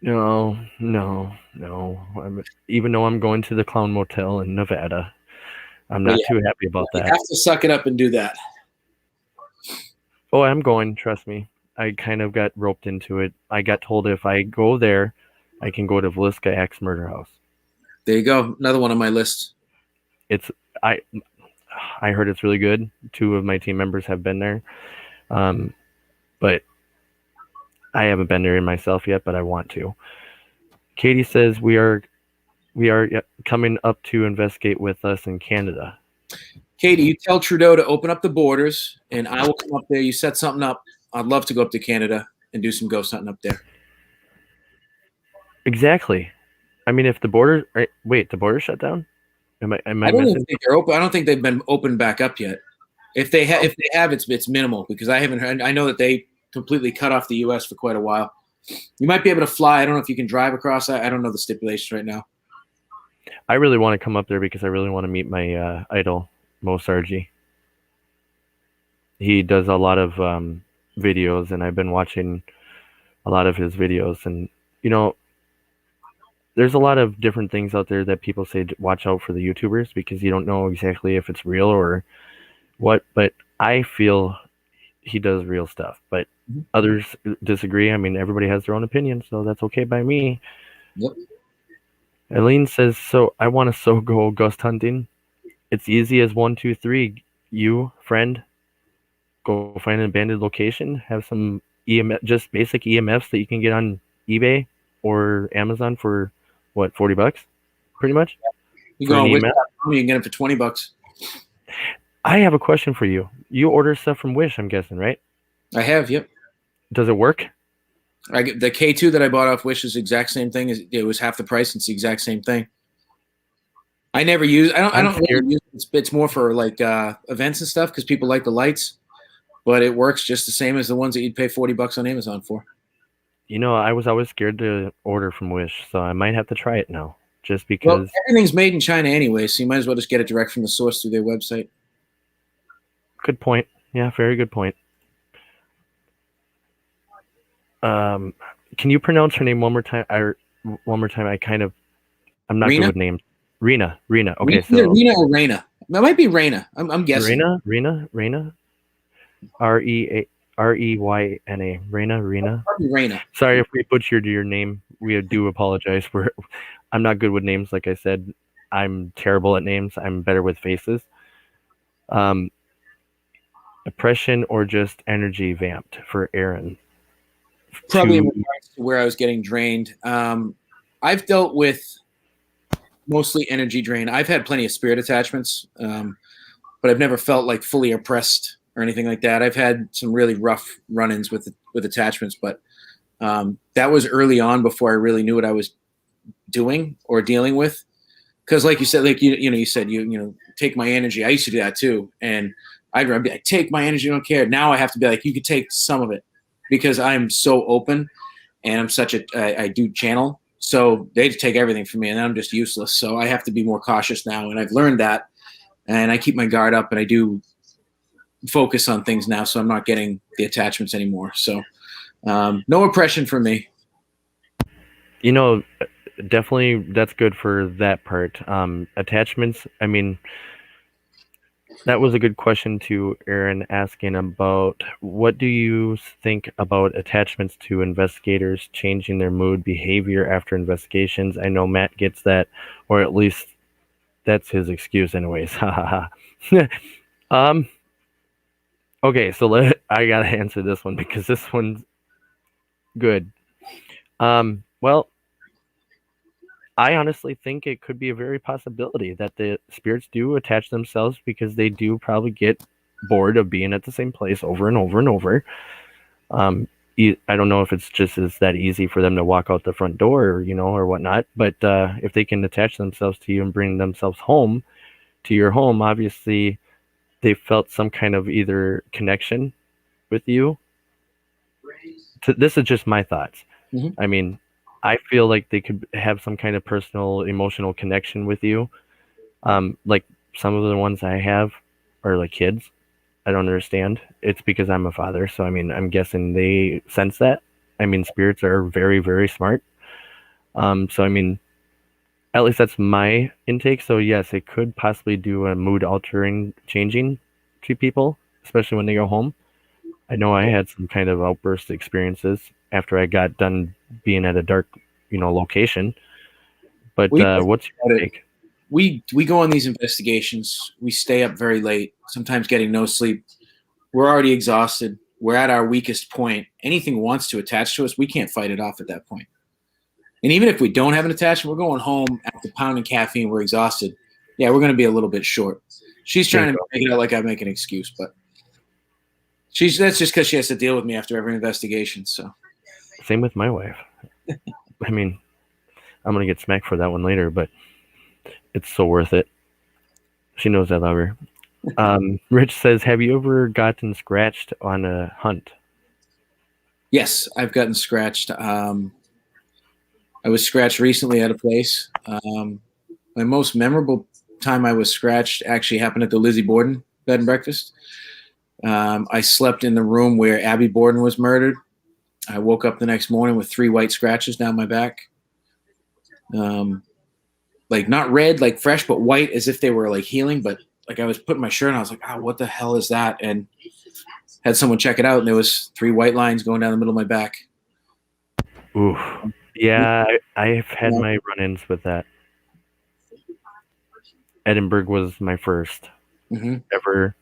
No. Even though I'm going to the Clown Motel in Nevada, I'm not too happy about that. You have to suck it up and do that. Oh, I'm going, trust me. I kind of got roped into it. I got told if I go there, I can go to Villisca Axe Murder House. There you go. Another one on my list. I heard it's really good. 2 of my team members have been there. But I haven't been there myself yet, but I want to. Katie says we are coming up to investigate with us in Canada. Katie, you tell Trudeau to open up the borders, and I will come up there. You set something up. I'd love to go up to Canada and do some ghost hunting up there. Exactly. I mean, if the border the border shut down? Am I I don't even think they're open. I don't think they've been opened back up yet. If they have, it's minimal because I haven't heard. I know that they completely cut off the U.S. for quite a while. You might be able to fly. I don't know if you can drive across. I don't know the stipulations right now. I really want to come up there because I really want to meet my idol, Mo Sargi. He does a lot of videos, and I've been watching a lot of his videos. And, there's a lot of different things out there that people say watch out for the YouTubers because you don't know exactly if it's real or what. But I feel he does real stuff. But others disagree. I mean, everybody has their own opinion, so that's okay by me. Yep. Eileen says, so I want to go ghost hunting. It's easy as 1, 2, 3. You, friend, go find an abandoned location, have some EMF, just basic EMFs that you can get on eBay or Amazon for what, $40? Pretty much? You go on Wish, you can get it for $20. I have a question for you. You order stuff from Wish, I'm guessing, right? I have, yep. Does it work? The K2 that I bought off Wish is the exact same thing. It was half the price. It's the exact same thing. I never use. I don't really use it. It's more for like events and stuff because people like the lights. But it works just the same as the ones that you'd pay $40 on Amazon for. I was always scared to order from Wish, so I might have to try it now. Just because. Well, everything's made in China anyway, so you might as well just get it direct from the source through their website. Good point. Yeah, very good point. Can you pronounce her name one more time? I'm not good with names. Rena. Okay, so Rena or Reina. It might be Reina. I'm guessing. Rena. Reyna. Reina. Sorry if we butchered your name. We do apologize. I'm not good with names. Like I said, I'm terrible at names. I'm better with faces. Oppression or just energy vamped for Aaron. Probably in regards to where I was getting drained. I've dealt with mostly energy drain. I've had plenty of spirit attachments, but I've never felt like fully oppressed or anything like that. I've had some really rough run-ins with attachments, but that was early on before I really knew what I was doing or dealing with. Because, like you said, like you said, take my energy. I used to do that too, and I'd be like, take my energy, I don't care. Now I have to be like, you could take some of it, because I'm so open, and I'm such I do channel. So they take everything from me, and then I'm just useless. So I have to be more cautious now, and I've learned that, and I keep my guard up, and I do focus on things now, so I'm not getting the attachments anymore. So no oppression for me. Definitely that's good for that part. Attachments, I mean, that was a good question to Aaron, asking about what do you think about attachments to investigators changing their mood, behavior after investigations? I know Matt gets that, or at least that's his excuse anyways. Okay, so I gotta answer this one because this one's good. Well, I honestly think it could be a very possibility that the spirits do attach themselves because they do probably get bored of being at the same place over and over and over. I don't know if it's just is that easy for them to walk out the front door, or whatnot. But if they can attach themselves to you and bring themselves home to your home, obviously they felt some kind of either connection with you. This is just my thoughts. Mm-hmm. I mean, I feel like they could have some kind of personal, emotional connection with you. Like some of the ones I have are like kids. I don't understand. It's because I'm a father. So, I mean, I'm guessing they sense that. I mean, spirits are very, very smart. So, I mean, at least that's my intake. So, yes, it could possibly do a mood altering changing to people, especially when they go home. I know I had some kind of outburst experiences after I got done being at a dark, location. But what's your take? We go on these investigations. We stay up very late, sometimes getting no sleep. We're already exhausted. We're at our weakest point. Anything wants to attach to us, we can't fight it off at that point. And even if we don't have an attachment, we're going home after pounding caffeine. We're exhausted. Yeah, we're going to be a little bit short. She's trying to make it out like I make an excuse, but that's just because she has to deal with me after every investigation. So, same with my wife. I mean, I'm gonna get smacked for that one later, but it's so worth it. She knows I love her. Rich says, have you ever gotten scratched on a hunt? Yes, I've gotten scratched. I was scratched recently at a place. My most memorable time I was scratched actually happened at the Lizzie Borden bed and breakfast. I slept in the room where Abby Borden was murdered. I woke up the next morning with 3 white scratches down my back. Like not red, like fresh, but white, as if they were like healing. But like I was putting my shirt on, I was like, oh, what the hell is that? And had someone check it out, and there was 3 white lines going down the middle of my back. Ooh, yeah, I've had my run-ins with that. Edinburgh was my first ever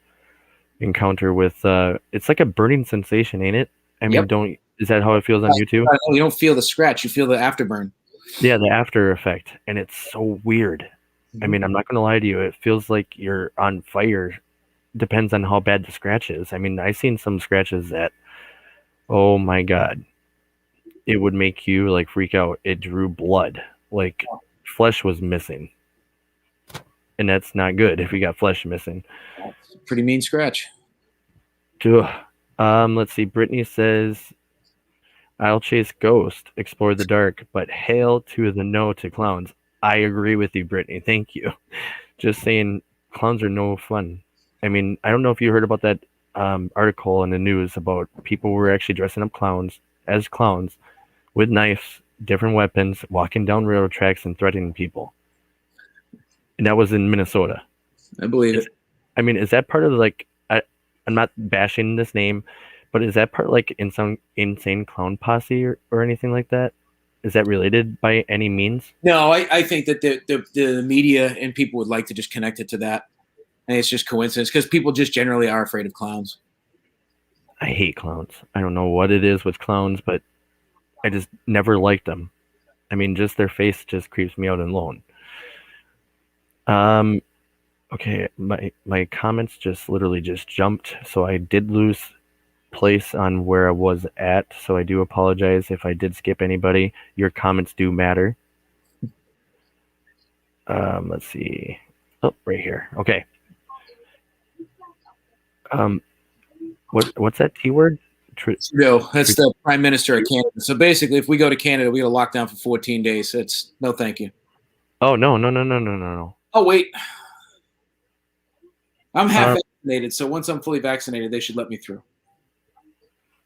encounter with. It's like a burning sensation, ain't it? I mean, is that how it feels on you too? You don't feel the scratch; you feel the afterburn. Yeah, the after effect, and it's so weird. I mean, I'm not going to lie to you. It feels like you're on fire. Depends on how bad the scratch is. I mean, I've seen some scratches that, oh my God, it would make you like freak out. It drew blood. Like flesh was missing. And that's not good if you got flesh missing. It's a pretty mean scratch. Let's see. Brittany says, I'll chase ghosts, explore the dark, but hail to the no to clowns. I agree with you, Brittany. Thank you. Just saying, clowns are no fun. I mean, I don't know if you heard about that article in the news about people who were actually dressing up as clowns with knives, different weapons, walking down railroad tracks and threatening people. And that was in Minnesota. I believe it. I mean, is that part of like, I'm not bashing this name, but is that part like in some insane clown posse or anything like that? Is that related by any means? No, I think that the media and people would like to just connect it to that. And it's just coincidence because people just generally are afraid of clowns. I hate clowns. I don't know what it is with clowns, but I just never liked them. I mean, just their face just creeps me out alone. Okay, my comments just literally just jumped, so I did lose place on where I was at, so I do apologize if I did skip anybody. Your comments do matter. Let's see. Oh, right here. Okay. What's that T word? No, that's the Prime Minister of Canada. So basically, if we go to Canada, we got to lock down for 14 days. It's no, thank you. Oh no. Oh wait, I'm half vaccinated, so once I'm fully vaccinated, they should let me through.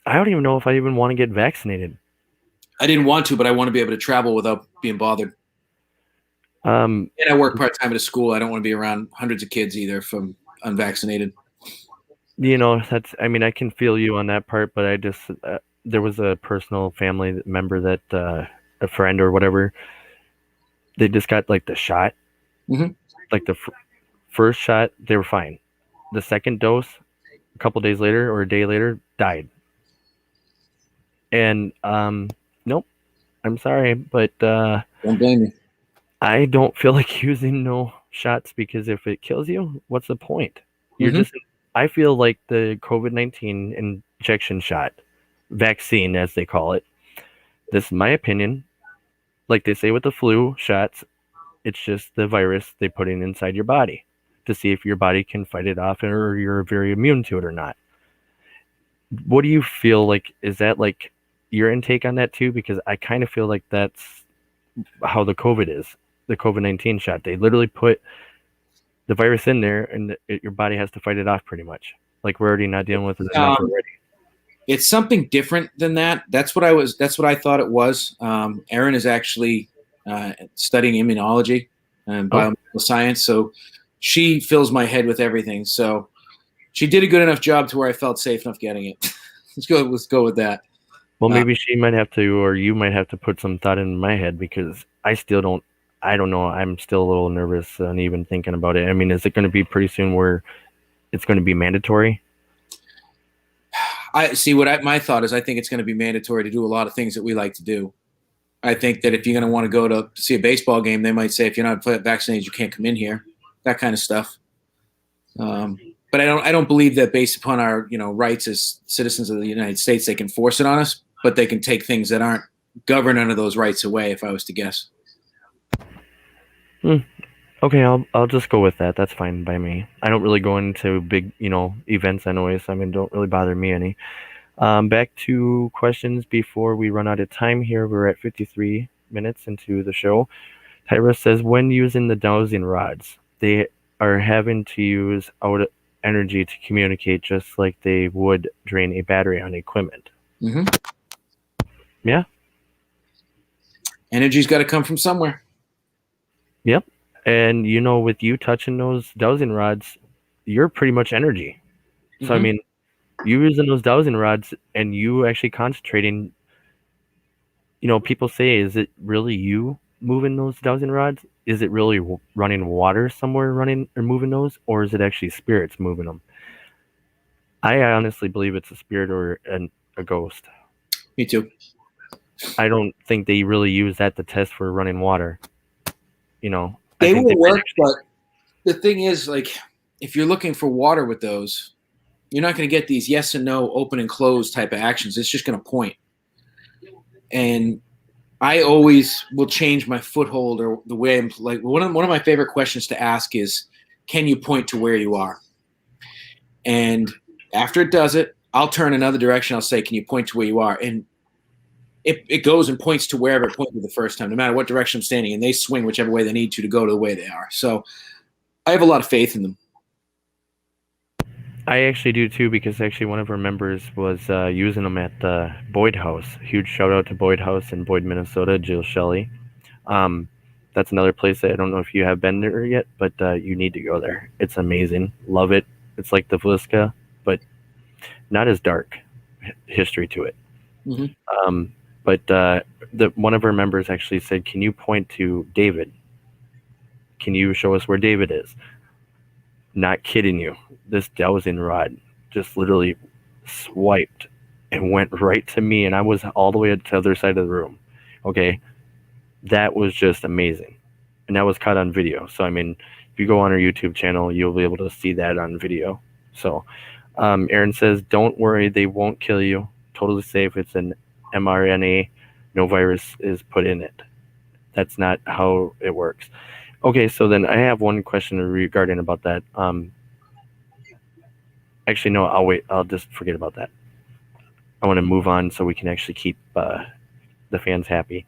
I don't even know if I even want to get vaccinated. I didn't want to, but I want to be able to travel without being bothered. And I work part-time at a school. I don't want to be around hundreds of kids either from unvaccinated. I mean, I can feel you on that part, but I just, there was a personal family member that, a friend or whatever, they just got like the shot. Mm-hmm. Like the first shot, they were fine. The second dose, a couple days later or a day later, died. And, nope, I'm sorry, but, don't blame me. I don't feel like using no shots because if it kills you, what's the point? You're just, I feel like the COVID-19 injection shot, vaccine as they call it, this is my opinion, like they say with the flu shots, it's just the virus they put inside your body to see if your body can fight it off or you're very immune to it or not. What do you feel like? Is that like your intake on that too? Because I kind of feel like that's how the COVID is, the COVID-19 shot. They literally put the virus in there and your body has to fight it off pretty much. Like we're already not dealing with it enough already. It's something different than that. That's what I thought it was. Erin is actually studying immunology and biomedical science. So she fills my head with everything. So she did a good enough job to where I felt safe enough getting it. Let's go with that. Well, maybe she might have to, or you might have to put some thought in my head because I don't know. I'm still a little nervous and even thinking about it. I mean, is it going to be pretty soon where it's going to be mandatory? I see my thought is I think it's going to be mandatory to do a lot of things that we like to do. I think that if you're going to want to go to see a baseball game, they might say, if you're not vaccinated, you can't come in here, that kind of stuff. But I don't believe that based upon our, rights as citizens of the United States, they can force it on us, but they can take things that aren't governed under those rights away, if I was to guess. Okay, I'll just go with that. That's fine by me. I don't really go into big, events anyways. I mean, don't really bother me any. Back to questions before we run out of time here. We're at 53 minutes into the show. Tyra says, when using the dowsing rods, they are having to use out energy to communicate just like they would drain a battery on equipment. Mm-hmm. Yeah. Energy's got to come from somewhere. Yep. And, with you touching those dowsing rods, you're pretty much energy. So, I mean, you using those dowsing rods and you actually concentrating, people say, is it really you moving those dowsing rods? Is it really running water somewhere running or moving those? Or is it actually spirits moving them? I honestly believe it's a spirit or a ghost. Me too. I don't think they really use that to test for running water. They will work, but the thing is, like, if you're looking for water with those, you're not going to get these yes and no, open and close type of actions. It's just going to point. And I always will change my foothold or the way I'm like. One of my favorite questions to ask is, can you point to where you are? And after it does it, I'll turn another direction. I'll say, can you point to where you are? And it goes and points to wherever it pointed the first time, no matter what direction I'm standing, and they swing whichever way they need to go to the way they are. So I have a lot of faith in them. I actually do too, because actually one of our members was using them at the Boyd House. Huge shout out to Boyd House in Boyd, Minnesota, Jill Shelley. That's another place that I don't know if you have been there yet, but you need to go there. It's amazing. Love it. It's like the Vliska, but not as dark history to it. Mm-hmm. But one of our members actually said, can you point to David? Can you show us where David is? Not kidding you. This dowsing rod just literally swiped and went right to me, and I was all the way to the other side of the room. Okay, that was just amazing, and that was caught on video. So I mean, if you go on our YouTube channel, you'll be able to see that on video. So Aaron says, don't worry, they won't kill you. Totally safe. It's an mRNA. No virus is put in it. That's not how it works. Okay, so then I have one question regarding about that. Actually, no, I'll wait. I'll just forget about that. I want to move on so we can actually keep the fans happy.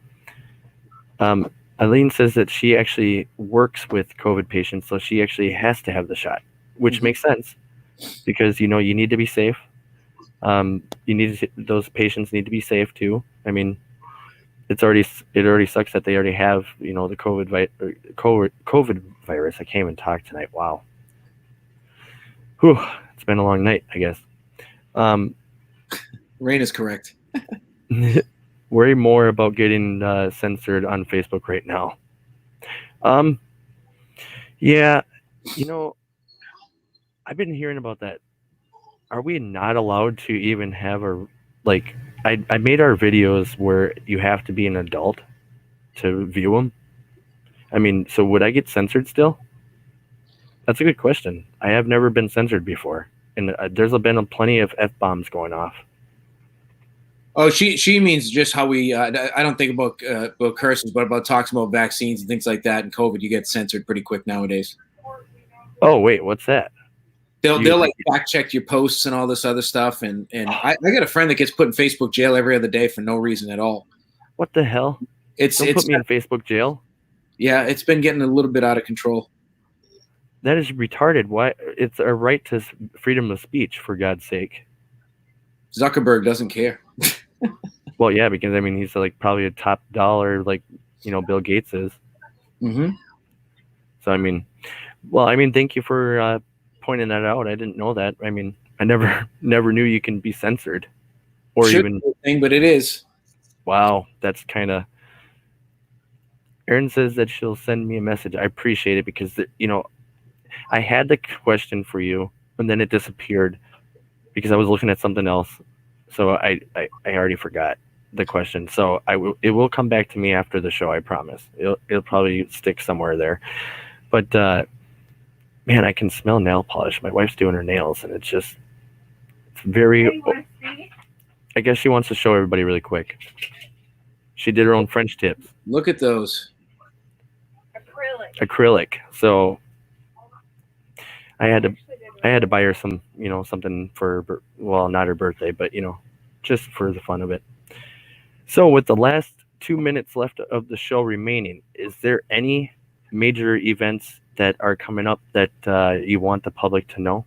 Eileen says that she actually works with COVID patients, so she actually has to have the shot, which makes sense because, you need to be safe. Those patients need to be safe too. I mean, it already sucks that they already have, the COVID virus. I can't even talk tonight. Wow. Whew, it's been a long night, I guess. Rain is correct. Worry more about getting censored on Facebook right now. Yeah, I've been hearing about that. Are we not allowed to even have I made our videos where you have to be an adult to view them. I mean, so would I get censored still? That's a good question. I have never been censored before, and there's been plenty of F-bombs going off. Oh, she means just how we. I don't think about curses, but about talks about vaccines and things like that. And COVID, you get censored pretty quick nowadays. Oh wait, what's that? They'll like fact check your posts and all this other stuff. And I got a friend that gets put in Facebook jail every other day for no reason at all. What the hell? Don't put me in Facebook jail. Yeah, it's been getting a little bit out of control. That is retarded. Why? It's a right to freedom of speech, for God's sake. Zuckerberg doesn't care. Well, yeah, because I mean he's probably a top dollar, Bill Gates is. Mm-hmm. So I mean, thank you for pointing that out. I didn't know that. I mean, I never knew you can be censored, or even be a thing, but it is. Wow, that's kind of. Erin says that she'll send me a message. I appreciate it because I had the question for you and then it disappeared because I was looking at something else. So I already forgot the question. So it will come back to me after the show. I promise. It'll probably stick somewhere there. But man, I can smell nail polish. My wife's doing her nails, and it's very. I guess she wants to show everybody really quick. She did her own French tips. Look at those. Acrylic. So I had to buy her some, something for, well, not her birthday, but just for the fun of it. So with the last 2 minutes left of the show remaining, is there any major events that are coming up that you want the public to know?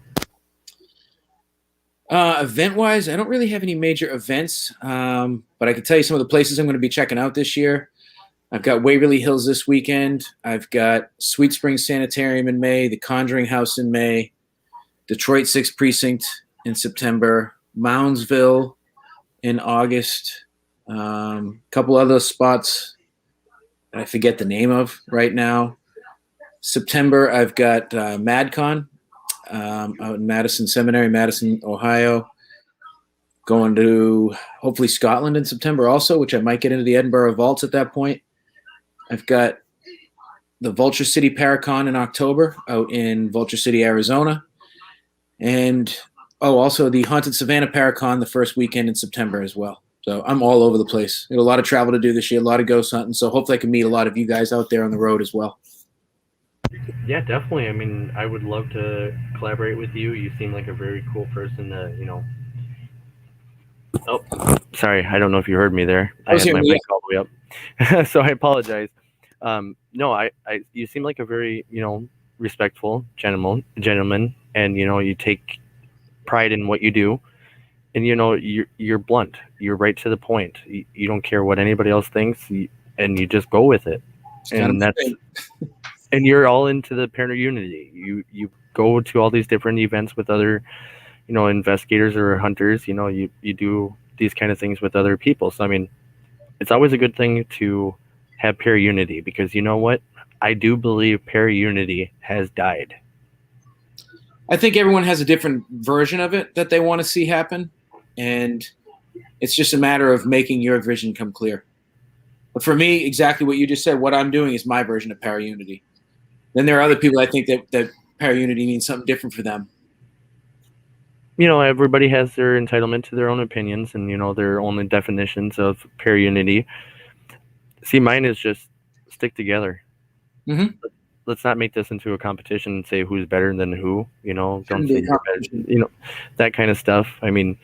Event-wise, I don't really have any major events, but I can tell you some of the places I'm going to be checking out this year. I've got Waverly Hills this weekend. I've got Sweet Springs Sanitarium in May, the Conjuring House in May, Detroit 6th Precinct in September, Moundsville in August, a couple other spots that I forget the name of right now. September, I've got MadCon out in Madison Seminary, Madison, Ohio. Going to hopefully Scotland in September also, which I might get into the Edinburgh Vaults at that point. I've got the Vulture City Paracon in October out in Vulture City, Arizona. And, also the Haunted Savannah Paracon the first weekend in September as well. So I'm all over the place. Got a lot of travel to do this year, a lot of ghost hunting. So hopefully I can meet a lot of you guys out there on the road as well. Yeah, definitely. I mean, I would love to collaborate with you. You seem like a very cool person to, Oh, sorry. I don't know if you heard me there. I had my mic all the way up. So I apologize. No, you seem like a very, respectful gentleman, and, you take pride in what you do, and, you're blunt. You're right to the point. You don't care what anybody else thinks, and you just go with it. And and you're all into the Paranormal Unity. You go to all these different events with other, investigators or hunters. You do these kind of things with other people. So I mean, it's always a good thing to have Para-Unity, because you know what? I do believe Para-Unity has died. I think everyone has a different version of it that they want to see happen. And It's just a matter of making your vision come clear. But for me, exactly what you just said, what I'm doing is my version of para-unity. Then there are other people I think that para-unity means something different for them. Everybody has their entitlement to their own opinions and, their own definitions of para-unity. See, mine is just stick together. Mm-hmm. Let's not make this into a competition and say who's better than who, don't say you're better, that kind of stuff. I mean,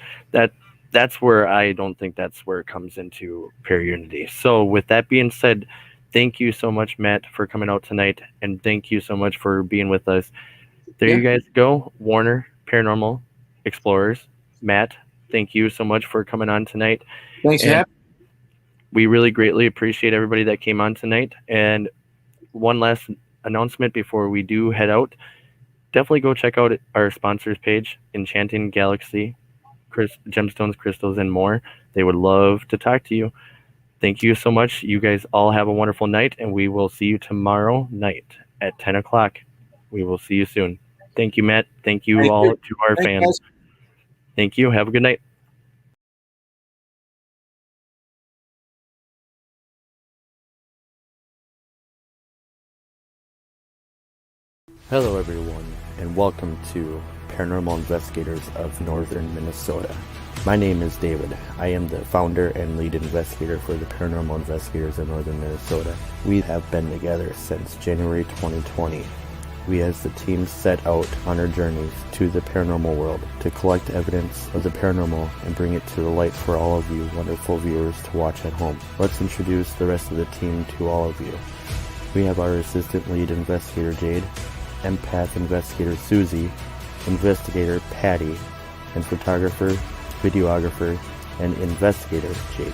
that's where I don't think that's where it comes into para-unity. So with that being said, thank you so much, Matt, for coming out tonight, and thank you so much for being with us. There you guys go, Warner Paranormal Explorers. Matt, thank you so much for coming on tonight. Thanks for having me. We really greatly appreciate everybody that came on tonight. And one last announcement before we do head out. Definitely go check out our sponsors page, Enchanting Galaxy, Gemstones, Crystals, and more. They would love to talk to you. Thank you so much. You guys all have a wonderful night, and we will see you tomorrow night at 10 o'clock. We will see you soon. Thank you, Matt. Thank you all to our fans. Guys. Thank you. Have a good night. Hello everyone, and welcome to Paranormal Investigators of Northern Minnesota. My name is David. I am the founder and lead investigator for the Paranormal Investigators of Northern Minnesota. We have been together since January 2020. We as the team set out on our journeys to the paranormal world to collect evidence of the paranormal and bring it to the light for all of you wonderful viewers to watch at home. Let's introduce the rest of the team to all of you. We have our assistant lead investigator Jade, empath investigator Susie, investigator Patty, and photographer, videographer, and investigator Jake.